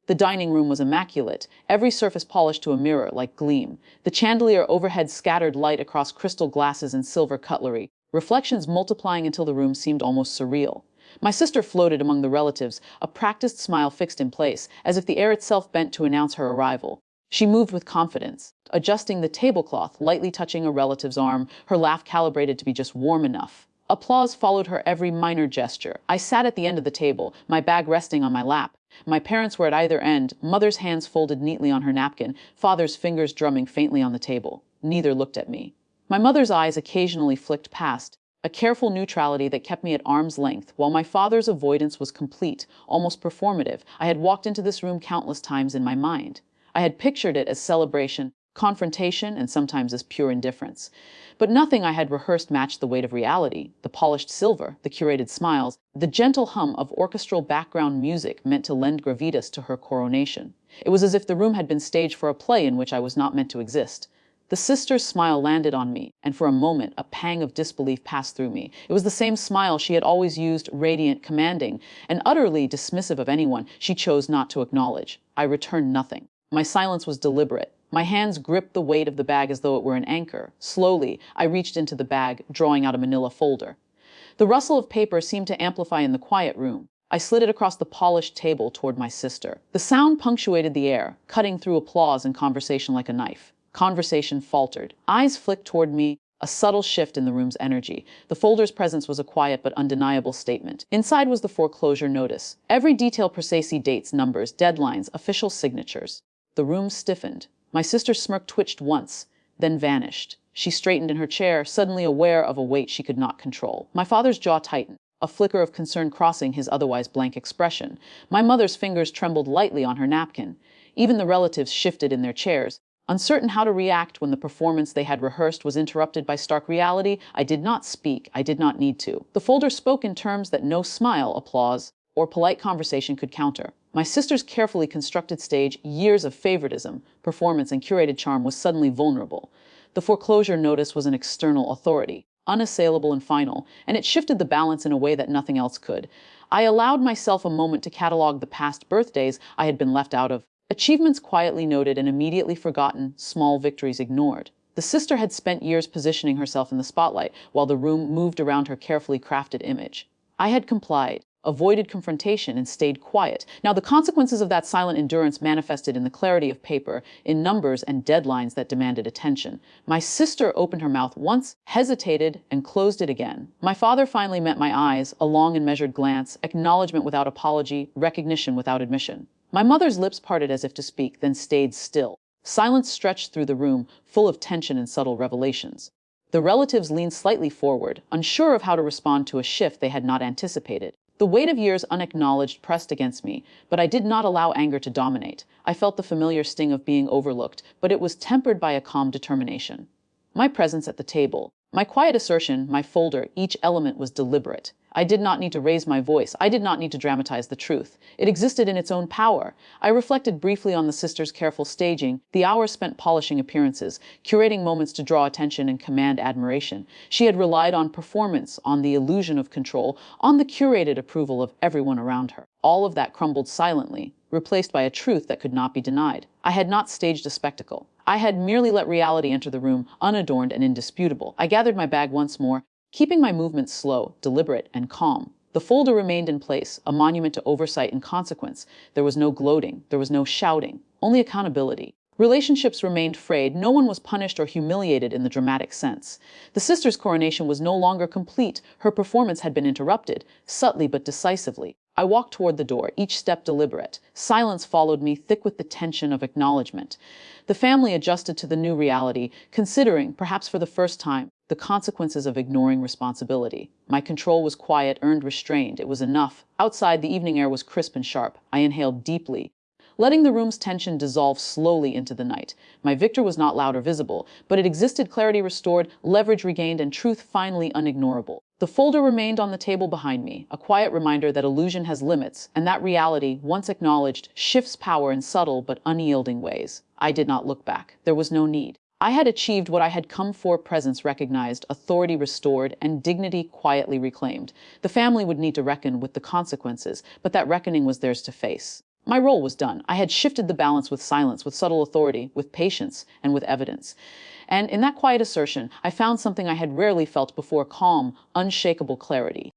The dining room was immaculate, every surface polished to a mirror like gleam. The chandelier overhead scattered light across crystal glasses and silver cutlery, reflections multiplying until the room seemed almost surreal. My sister floated among the relatives, a practiced smile fixed in place, as if the air itself bent to announce her arrival. She moved with confidence, adjusting the tablecloth, lightly touching a relative's arm, her laugh calibrated to be just warm enough. Applause followed her every minor gesture. I sat at the end of the table, my bag resting on my lap. My parents were at either end, mother's hands folded neatly on her napkin, father's fingers drumming faintly on the table. Neither looked at me. My mother's eyes occasionally flicked past, a careful neutrality that kept me at arm's length, while my father's avoidance was complete, almost performative. I had walked into this room countless times in my mind. I had pictured it as celebration, confrontation, and sometimes as pure indifference. But nothing I had rehearsed matched the weight of reality. The polished silver, the curated smiles, the gentle hum of orchestral background music meant to lend gravitas to her coronation. It was as if the room had been staged for a play in which I was not meant to exist. The sister's smile landed on me, and for a moment a pang of disbelief passed through me. It was the same smile she had always used, radiant, commanding, and utterly dismissive of anyone she chose not to acknowledge. I returned nothing. My silence was deliberate. My hands gripped the weight of the bag as though it were an anchor. Slowly, I reached into the bag, drawing out a manila folder. The rustle of paper seemed to amplify in the quiet room. I slid it across the polished table toward my sister. The sound punctuated the air, cutting through applause and conversation like a knife. Conversation faltered. Eyes flicked toward me, a subtle shift in the room's energy. The folder's presence was a quiet but undeniable statement. Inside was the foreclosure notice. Every detail precise: dates, numbers, deadlines, official signatures. The room stiffened. My sister's smirk twitched once, then vanished. She straightened in her chair, suddenly aware of a weight she could not control. My father's jaw tightened, a flicker of concern crossing his otherwise blank expression. My mother's fingers trembled lightly on her napkin. Even the relatives shifted in their chairs, uncertain how to react when the performance they had rehearsed was interrupted by stark reality. I did not speak. I did not need to. The folder spoke in terms that no smile, applause, or polite conversation could counter. My sister's carefully constructed stage, years of favoritism, performance, and curated charm was suddenly vulnerable. The foreclosure notice was an external authority, unassailable and final, and it shifted the balance in a way that nothing else could. I allowed myself a moment to catalog the past birthdays I had been left out of, achievements quietly noted and immediately forgotten, small victories ignored. The sister had spent years positioning herself in the spotlight, while the room moved around her carefully crafted image. I had complied, avoided confrontation, and stayed quiet. Now the consequences of that silent endurance manifested in the clarity of paper, in numbers and deadlines that demanded attention. My sister opened her mouth once, hesitated, and closed it again. My father finally met my eyes, a long and measured glance, acknowledgement without apology, recognition without admission. My mother's lips parted as if to speak, then stayed still. Silence stretched through the room, full of tension and subtle revelations. The relatives leaned slightly forward, unsure of how to respond to a shift they had not anticipated. The weight of years unacknowledged pressed against me, but I did not allow anger to dominate. I felt the familiar sting of being overlooked, but it was tempered by a calm determination. My presence at the table, my quiet assertion, my folder, each element was deliberate. I did not need to raise my voice. I did not need to dramatize the truth. It existed in its own power. I reflected briefly on the sister's careful staging, the hours spent polishing appearances, curating moments to draw attention and command admiration. She had relied on performance, on the illusion of control, on the curated approval of everyone around her. All of that crumbled silently, replaced by a truth that could not be denied. I had not staged a spectacle. I had merely let reality enter the room, unadorned and indisputable. I gathered my bag once more, keeping my movements slow, deliberate, and calm. The folder remained in place, a monument to oversight and consequence. There was no gloating, there was no shouting, only accountability. Relationships remained frayed. No one was punished or humiliated in the dramatic sense. The sister's coronation was no longer complete. Her performance had been interrupted, subtly but decisively. I walked toward the door, each step deliberate. Silence followed me, thick with the tension of acknowledgement. The family adjusted to the new reality, considering, perhaps for the first time, the consequences of ignoring responsibility. My control was quiet, earned, restrained. It was enough. Outside, the evening air was crisp and sharp. I inhaled deeply, letting the room's tension dissolve slowly into the night. My victor was not loud or visible, but it existed, clarity restored, leverage regained, and truth finally unignorable. The folder remained on the table behind me, a quiet reminder that illusion has limits, and that reality, once acknowledged, shifts power in subtle but unyielding ways. I did not look back. There was no need. I had achieved what I had come for, presence recognized, authority restored, and dignity quietly reclaimed. The family would need to reckon with the consequences, but that reckoning was theirs to face. My role was done. I had shifted the balance with silence, with subtle authority, with patience, and with evidence. And in that quiet assertion, I found something I had rarely felt before: calm, unshakable clarity.